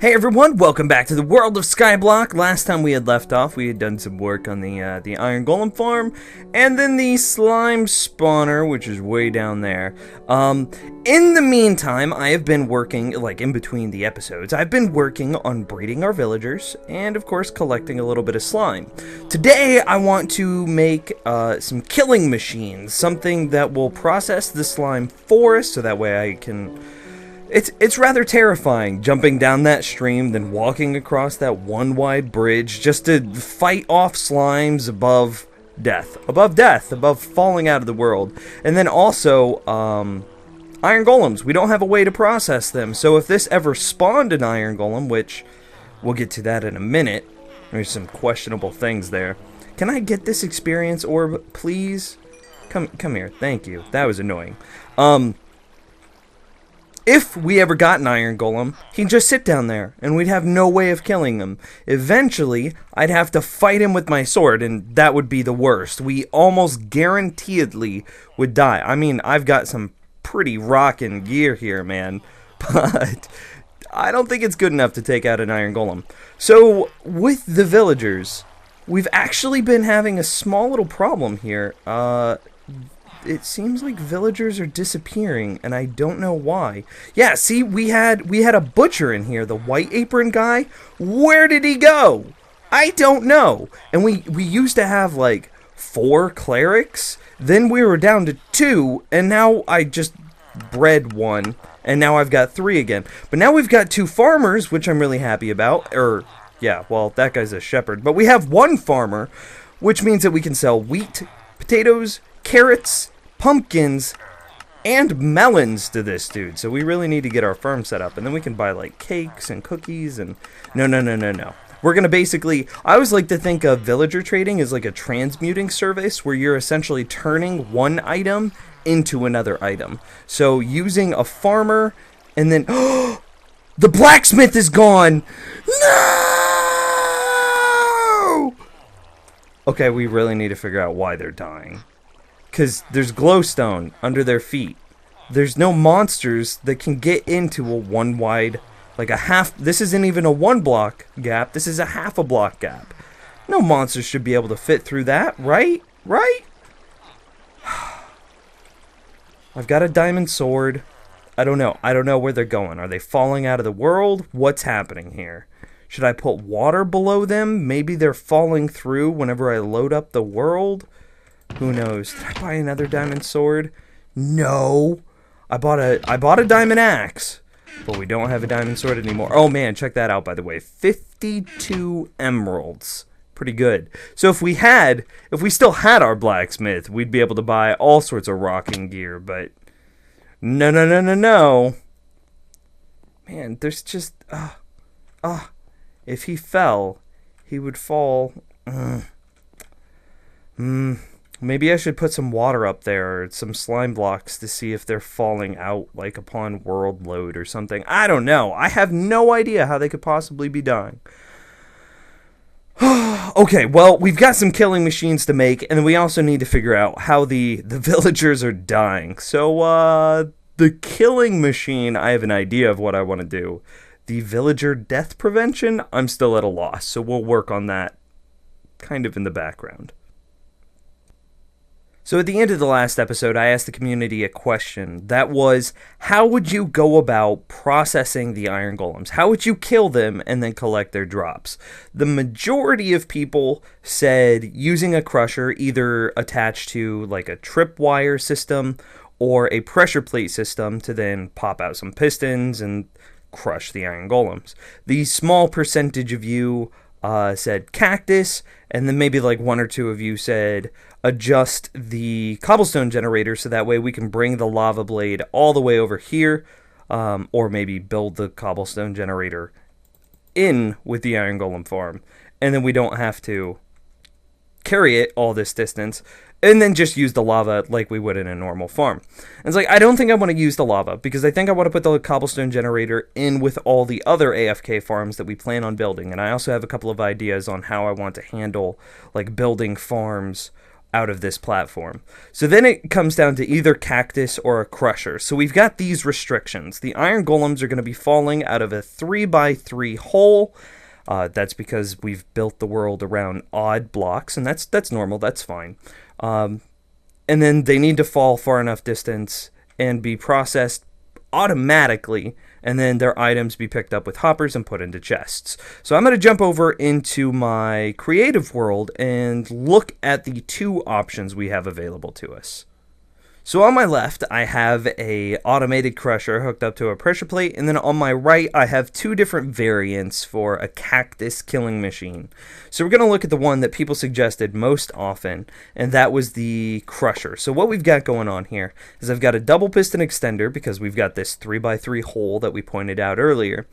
Hey everyone, welcome back to the world of Skyblock. Last time we had left off, we had done some work on the Iron Golem farm, and then the slime spawner, which is way down there. In the meantime, I have been working, like in between the episodes, I've been working on breeding our villagers, and of course collecting a little bit of slime. Today, I want to make some killing machines, something that will process the slime for us, so that way I can... It's rather terrifying jumping down that stream, then walking across that one wide bridge just to fight off slimes above death, above falling out of the world. And then also, iron golems. We don't have a way to process them, so if this ever spawned an iron golem, which we'll get to that in a minute, there's some questionable things there. Can I get this experience orb, please? Come here, thank you. That was annoying. If we ever got an iron golem, he'd just sit down there, and we'd have no way of killing him. Eventually, I'd have to fight him with my sword, and that would be the worst. We almost guaranteedly would die. I mean, I've got some pretty rockin' gear here, man, but I don't think it's good enough to take out an iron golem. So, with the villagers, we've actually been having a small little problem here. It seems like villagers are disappearing, and I don't know why. Yeah, see, we had a butcher in here, the white apron guy. Where did he go? I don't know. And we used to have like 4 clerics, then we were down to 2, and now I just bred 1, and now I've got 3 again. But now we've got 2 farmers, which I'm really happy about. Yeah, well, that guy's a shepherd. But we have 1 farmer, which means that we can sell wheat, potatoes, carrots, pumpkins, and melons to this dude. So we really need to get our farm set up, and then we can buy like cakes and cookies and no. We're gonna basically, I always like to think of villager trading as like a transmuting service where you're essentially turning one item into another item. So using a farmer, and then the blacksmith is gone. No. Okay, we really need to figure out why they're dying. Because there's glowstone under their feet. There's no monsters that can get into a one wide, like a half. This isn't even a 1 block gap. This is a half a block gap. No monsters should be able to fit through that, right? Right? I've got a diamond sword. I don't know. I don't know where they're going. Are they falling out of the world? What's happening here? Should I put water below them? Maybe they're falling through whenever I load up the world? Who knows? Did I buy another diamond sword? No. I bought a diamond axe, but we don't have a diamond sword anymore. Oh man, check that out, by the way. 52 emeralds. Pretty good. So if we still had our blacksmith, we'd be able to buy all sorts of rocking gear, but no. Man, there's just if he fell, he would fall. Maybe I should put some water up there, or some slime blocks to see if they're falling out, like upon world load or something. I don't know. I have no idea how they could possibly be dying. Okay, well, we've got some killing machines to make, and we also need to figure out how the villagers are dying. So, the killing machine, I have an idea of what I want to do. The villager death prevention, I'm still at a loss, so we'll work on that kind of in the background. So at the end of the last episode, I asked the community a question. That was, how would you go about processing the iron golems? How would you kill them and then collect their drops? The majority of people said using a crusher, either attached to like a tripwire system or a pressure plate system to then pop out some pistons and crush the iron golems. The small percentage of you said cactus, and then maybe like 1 or 2 of you said adjust the cobblestone generator so that way we can bring the lava blade all the way over here, or maybe build the cobblestone generator in with the iron golem farm, and then we don't have to carry it all this distance, and then just use the lava like we would in a normal farm. And it's like, I don't think I want to use the lava, because I think I want to put the cobblestone generator in with all the other AFK farms that we plan on building. And I also have a couple of ideas on how I want to handle like building farms out of this platform. So then it comes down to either cactus or a crusher. So we've got these restrictions. The iron golems are going to be falling out of a 3x3 hole. That's because we've built the world around odd blocks, and that's normal, that's fine. And then they need to fall far enough distance and be processed automatically, and then their items be picked up with hoppers and put into chests. So I'm going to jump over into my creative world and look at the two options we have available to us. So on my left, I have a automated crusher hooked up to a pressure plate, and then on my right, I have two different variants for a cactus killing machine. So we're going to look at the one that people suggested most often, and that was the crusher. So what we've got going on here is I've got a double piston extender because we've got this 3x3 hole that we pointed out earlier.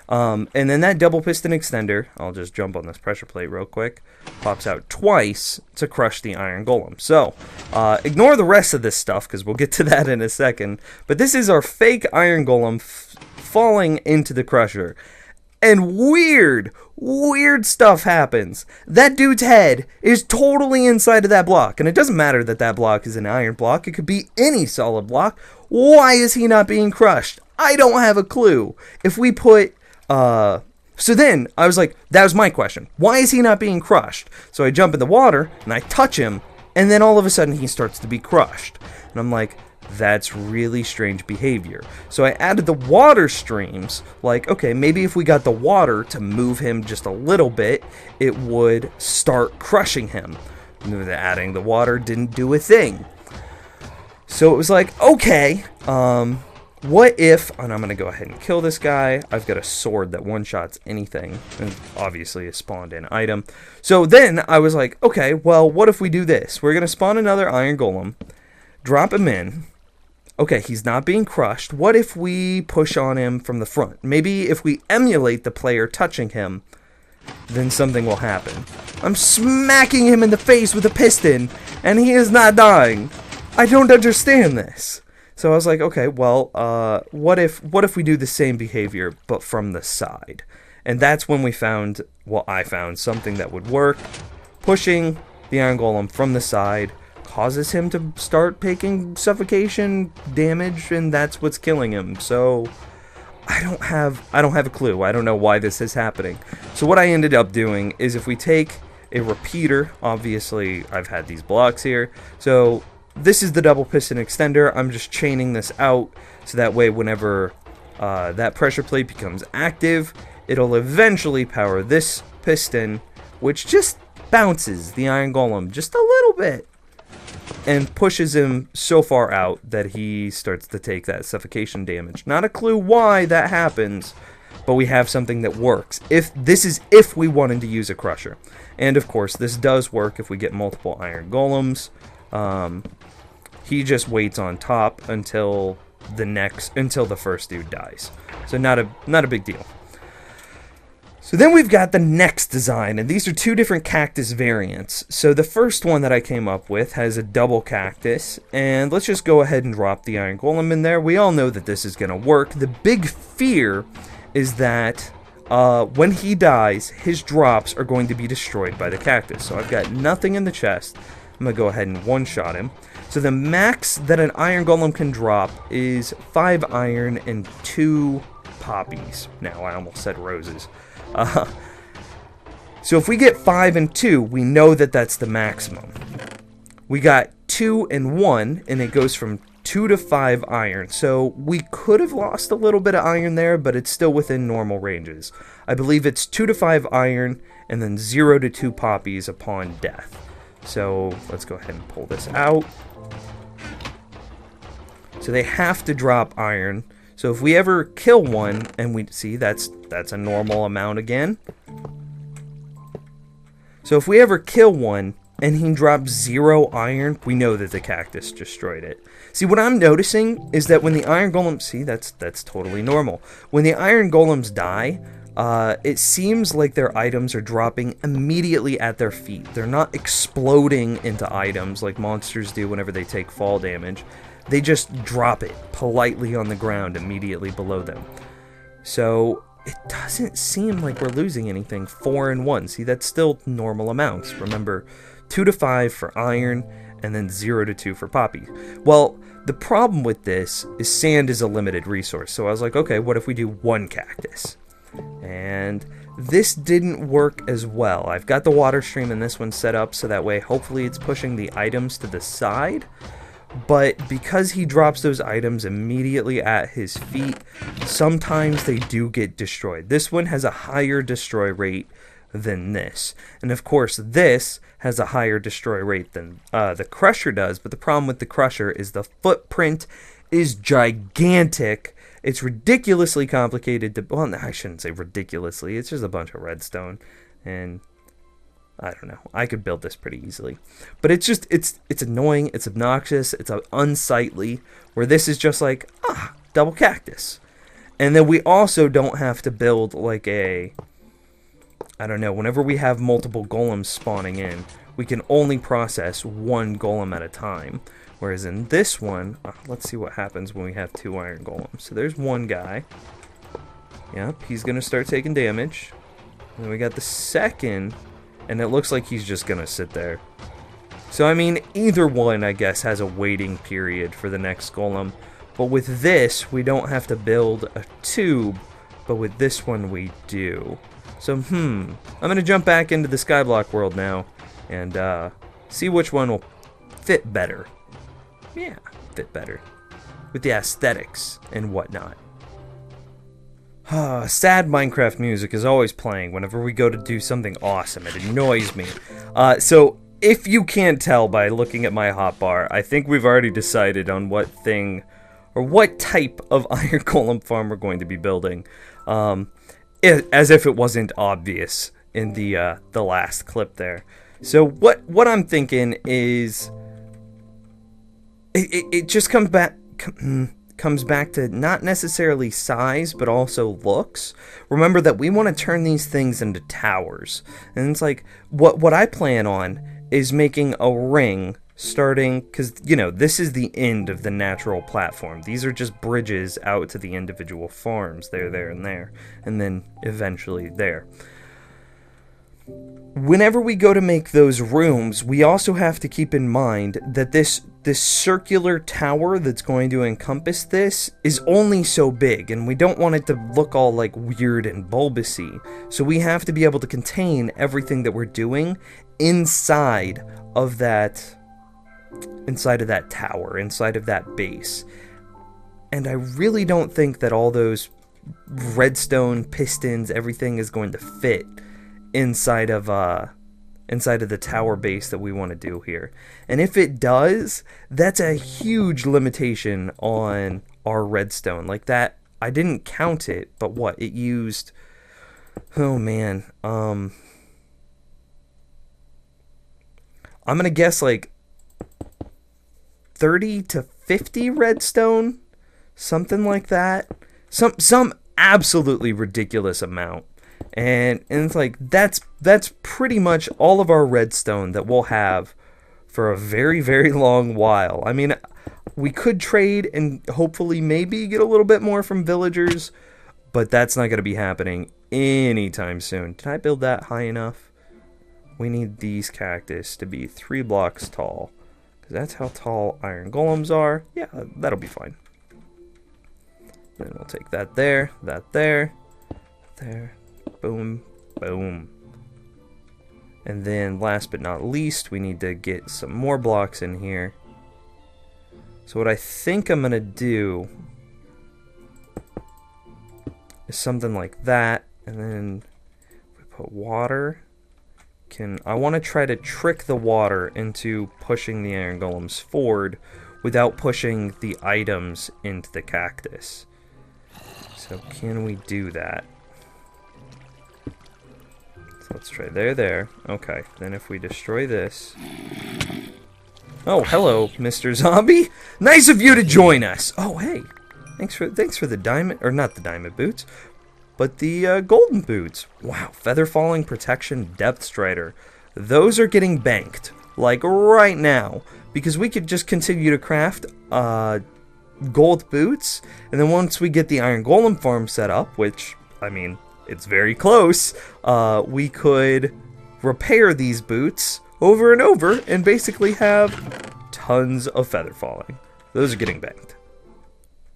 And then that double piston extender, I'll just jump on this pressure plate real quick, pops out twice to crush the iron golem. So, ignore the rest of this stuff because we'll get to that in a second. But this is our fake iron golem falling into the crusher. And weird stuff happens. That dude's head is totally inside of that block. And it doesn't matter that that block is an iron block. It could be any solid block. Why is he not being crushed? I don't have a clue. If we put... So then I was like, that was my question. Why is he not being crushed? So I jump in the water and I touch him, and then all of a sudden he starts to be crushed. And I'm like, that's really strange behavior. So I added the water streams, like, okay, maybe if we got the water to move him just a little bit, it would start crushing him. Adding the water didn't do a thing. So it was like, okay, what if, and I'm going to go ahead and kill this guy. I've got a sword that one-shots anything, and obviously a spawned-in item. So then I was like, okay, well, what if we do this? We're going to spawn another iron golem, drop him in. Okay, he's not being crushed. What if we push on him from the front? Maybe if we emulate the player touching him, then something will happen. I'm smacking him in the face with a piston, and he is not dying. I don't understand this. So I was like, okay, well, what if we do the same behavior, but from the side? And that's when we found, well, I found something that would work. Pushing the iron golem from the side causes him to start taking suffocation damage, and that's what's killing him. So I don't have a clue. I don't know why this is happening. So what I ended up doing is if we take a repeater, obviously I've had these blocks here, so this is the double piston extender. I'm just chaining this out so that way whenever that pressure plate becomes active, it'll eventually power this piston, which just bounces the iron golem just a little bit and pushes him so far out that he starts to take that suffocation damage. Not a clue why that happens, but we have something that works. If we wanted to use a crusher. And of course, this does work if we get multiple iron golems. He just waits on top until the first dude dies. So not a big deal. So then we've got the next design, and these are two different cactus variants. So the first one that I came up with has a double cactus, and let's just go ahead and drop the iron golem in there. We all know that this is going to work. The big fear is that when he dies, his drops are going to be destroyed by the cactus. So I've got nothing in the chest. I'm going to go ahead and one-shot him. So the max that an iron golem can drop is 5 iron and 2 poppies. Now, I almost said roses. So if we get 5 and 2, we know that that's the maximum. We got 2 and 1, and it goes from 2 to 5 iron. So we could have lost a little bit of iron there, but it's still within normal ranges. I believe it's 2 to 5 iron, and then 0 to 2 poppies upon death. So let's go ahead and pull this out. So they have to drop iron. So if we ever kill one, and we see that's a normal amount again. So if we ever kill one and he drops 0 iron, we know that the cactus destroyed it. See, what I'm noticing is that when the iron golems, see, that's totally normal. When the iron golems die, it seems like their items are dropping immediately at their feet. They're not exploding into items like monsters do whenever they take fall damage. They just drop it politely on the ground immediately below them. So it doesn't seem like we're losing anything. 4 and 1. See, that's still normal amounts. Remember, 2 to 5 for iron, and then 0 to 2 for poppy. Well, the problem with this is sand is a limited resource. So I was like, okay, what if we do 1 cactus? And this didn't work as well. I've got the water stream in this one set up so that way hopefully it's pushing the items to the side. But because he drops those items immediately at his feet, sometimes they do get destroyed. This one has a higher destroy rate than this. And of course, this has a higher destroy rate than the Crusher does. But the problem with the Crusher is the footprint is gigantic. It's ridiculously complicated to... Well, I shouldn't say ridiculously. It's just a bunch of redstone. And... I don't know. I could build this pretty easily. But it's just, it's annoying, it's obnoxious, it's unsightly, where this is just like, double cactus. And then we also don't have to build like a, I don't know, whenever we have multiple golems spawning in, we can only process 1 golem at a time. Whereas in this one, let's see what happens when we have 2 iron golems. So there's one guy. Yep, he's going to start taking damage. And then we got the second... And it looks like he's just gonna sit there. So, I mean, either one, I guess, has a waiting period for the next golem. But with this, we don't have to build a tube. But with this one, we do. So, I'm gonna jump back into the Skyblock world now. And, see which one will fit better. Yeah, fit better. With the aesthetics and whatnot. Sad Minecraft music is always playing whenever we go to do something awesome. It annoys me. So, if you can't tell by looking at my hotbar, I think we've already decided on what thing, or what type of iron golem farm we're going to be building. As if it wasn't obvious in the last clip there. So, what I'm thinking is... It just comes back to not necessarily size, but also looks. Remember that we want to turn these things into towers. And it's like, what I plan on is making a ring starting, because, you know, this is the end of the natural platform. These are just bridges out to the individual farms. There, and there. And then eventually there. Whenever we go to make those rooms, we also have to keep in mind that this circular tower that's going to encompass this is only so big, and we don't want it to look all like weird and bulbousy. So we have to be able to contain everything that we're doing inside of that tower, inside of that base. And I really don't think that all those redstone pistons, everything is going to fit inside of the tower base that we want to do here. And if it does, that's a huge limitation on our redstone. Like that, I didn't count it, but what? It used... Oh, man. I'm going to guess like 30 to 50 redstone? Something like that. Some absolutely ridiculous amount. And it's like, that's pretty much all of our redstone that we'll have for a very, very long while. I mean, we could trade and hopefully maybe get a little bit more from villagers, but that's not going to be happening anytime soon. Did I build that high enough? We need these cactus to be 3 blocks tall, because that's how tall iron golems are. Yeah, that'll be fine. Then we'll take that there, there. Boom, boom. And then last but not least, we need to get some more blocks in here. So what I think I'm going to do is something like that. And then we put water. I want to try to trick the water into pushing the iron golems forward without pushing the items into the cactus. So can we do that? Let's try there. Okay, then if we destroy this... Oh, hello, Mr. Zombie. Nice of you to join us. Oh, hey. Thanks for the diamond, or not the diamond boots, but the golden boots. Wow, feather falling protection, depth strider. Those are getting banked, like right now, because we could just continue to craft gold boots, and then once we get the iron golem farm set up, which, I mean... It's very close. We could repair these boots, over and over and basically have tons of feather falling. Those are getting banked.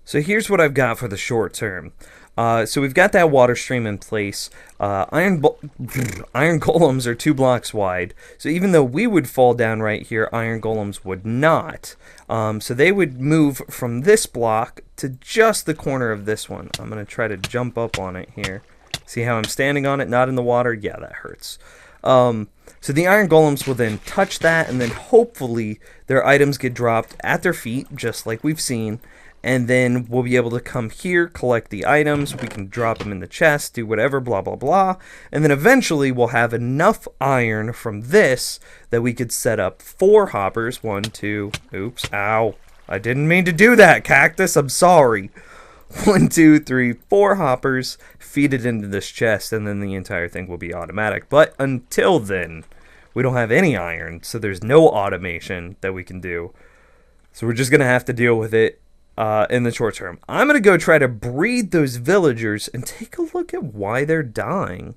So here's what I've got for the short term. So we've got that water stream in place. Iron golems are 2 blocks wide. So even though we would fall down right here, iron golems would not. So they would move from this block to just the corner of this one. I'm going to try to jump up on it here. See how I'm standing on it, not in the water? Yeah, that hurts. So the iron golems will then touch that, and then hopefully their items get dropped at their feet, just like we've seen. And then we'll be able to come here, collect the items, we can drop them in the chest, do whatever, blah, blah, blah. And then eventually we'll have enough iron from this that we could set up 4 hoppers. 1, 2, oops, ow. I didn't mean to do that, cactus, I'm sorry. 1, 2, 3, 4 hoppers, feed it into this chest, and then the entire thing will be automatic. But until then, we don't have any iron, so there's no automation that we can do. So we're just going to have to deal with it in the short term. I'm going to go try to breed those villagers and take a look at why they're dying.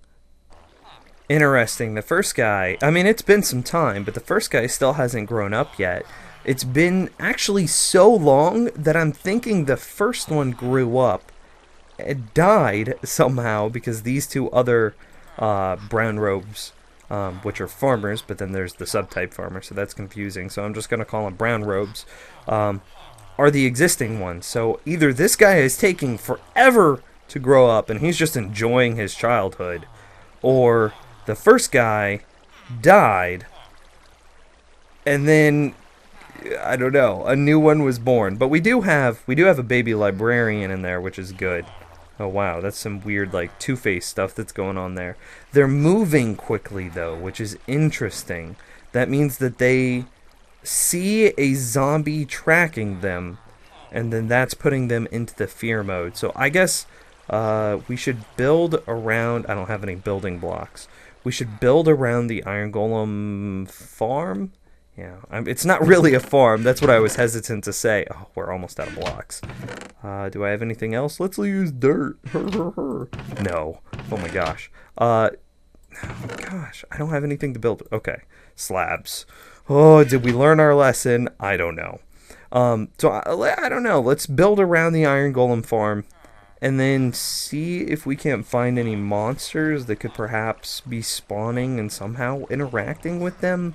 Interesting. The first guy, I mean, it's been some time, but the first guy still hasn't grown up yet. It's been actually so long that I'm thinking the first one grew up. It died somehow because these 2 other brown robes, which are farmers, but then there's the subtype farmer, so that's confusing. So I'm just going to call them brown robes. Are the existing ones. So either this guy is taking forever to grow up and he's just enjoying his childhood, or the first guy died and then I don't know, a new one was born. But we do have a baby librarian in there, which is good. Oh wow, that's some weird like Two-Face stuff that's going on there. They're moving quickly though, which is interesting. That means that they see a zombie tracking them, and then that's putting them into the fear mode. So I guess we should build around... I don't have any building blocks. We should build around the iron golem farm. Yeah, it's not really a farm. That's what I was hesitant to say. Oh, we're almost out of blocks. Do I have anything else? Let's use dirt. No. Oh my gosh. Oh my gosh, I don't have anything to build. Okay, slabs. Oh, did we learn our lesson? I don't know. So I don't know. Let's build around the iron golem farm and then see if we can't find any monsters that could perhaps be spawning and somehow interacting with them.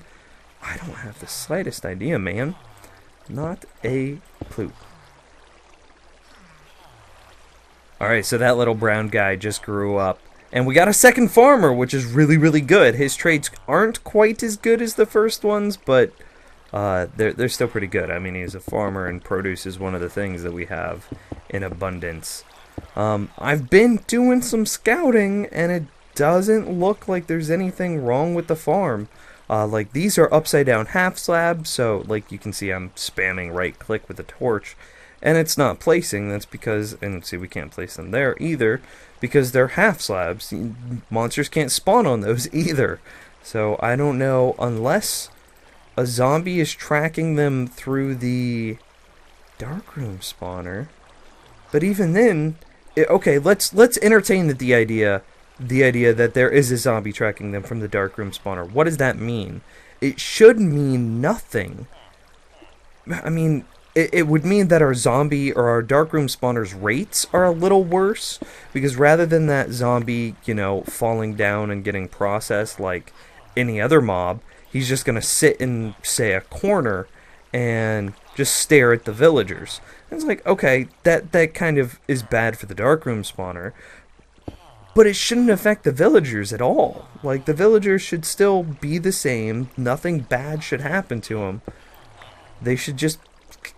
I don't have the slightest idea, man. Not a clue. Alright, so that little brown guy just grew up. And we got a second farmer, which is really, really good. His traits aren't quite as good as the first ones, but they're still pretty good. I mean, he's a farmer, and produce is one of the things that we have in abundance. I've been doing some scouting, and it doesn't look like there's anything wrong with the farm. Like, these are upside-down half slabs, so, like, you can see I'm spamming right-click with the torch. And it's not placing, that's because, and see, we can't place them there either, because they're half slabs. Monsters can't spawn on those either. So I don't know, unless a zombie is tracking them through the darkroom spawner. But even then, okay, let's entertain the idea that there is a zombie tracking them from the darkroom spawner. What does that mean? It should mean nothing. I mean, it would mean that our zombie or our darkroom spawner's rates are a little worse, because rather than that zombie, you know, falling down and getting processed like any other mob, he's just going to sit in, say, a corner and just stare at the villagers. And it's like, okay, that kind of is bad for the darkroom spawner, but it shouldn't affect the villagers at all. Like, the villagers should still be the same. Nothing bad should happen to them. They should just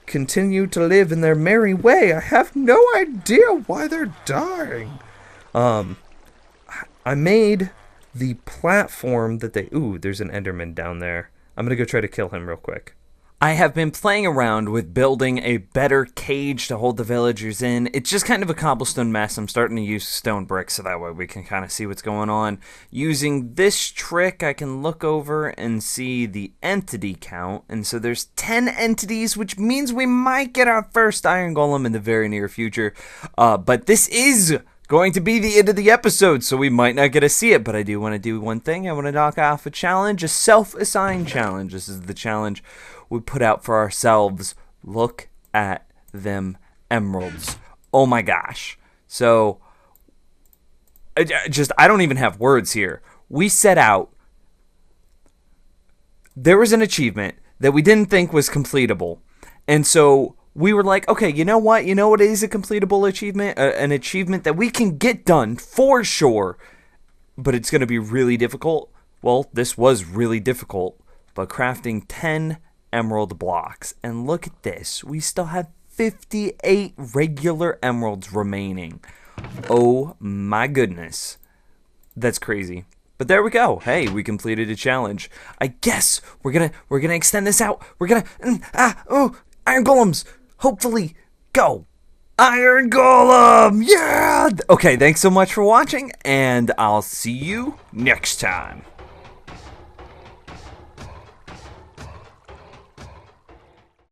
continue to live in their merry way. I have no idea why they're dying. I made the platform that they... Ooh, there's an Enderman down there. I'm gonna go try to kill him real quick. I have been playing around with building a better cage to hold the villagers in. It's just kind of a cobblestone mess. I'm starting to use stone bricks so that way we can kind of see what's going on. Using this trick, I can look over and see the entity count. And so there's 10 entities, which means we might get our first iron golem in the very near future. But this is going to be the end of the episode, so we might not get to see it, but I do want to do one thing. I want to knock off a challenge, a self-assigned challenge. This is the challenge we put out for ourselves. Look at them emeralds. Oh my gosh. So, I don't even have words here. We set out. There was an achievement that we didn't think was completable. And so we were like, okay, you know what? You know what is a completable achievement? An achievement that we can get done for sure. But it's going to be really difficult. Well, this was really difficult. But crafting 10 emerald blocks. And look at this. We still have 58 regular emeralds remaining. Oh my goodness. That's crazy. But there we go. Hey, we completed a challenge. I guess we're gonna extend this out. We're gonna iron golems. Hopefully, go. Iron golem. Yeah. Okay, thanks so much for watching, and I'll see you next time.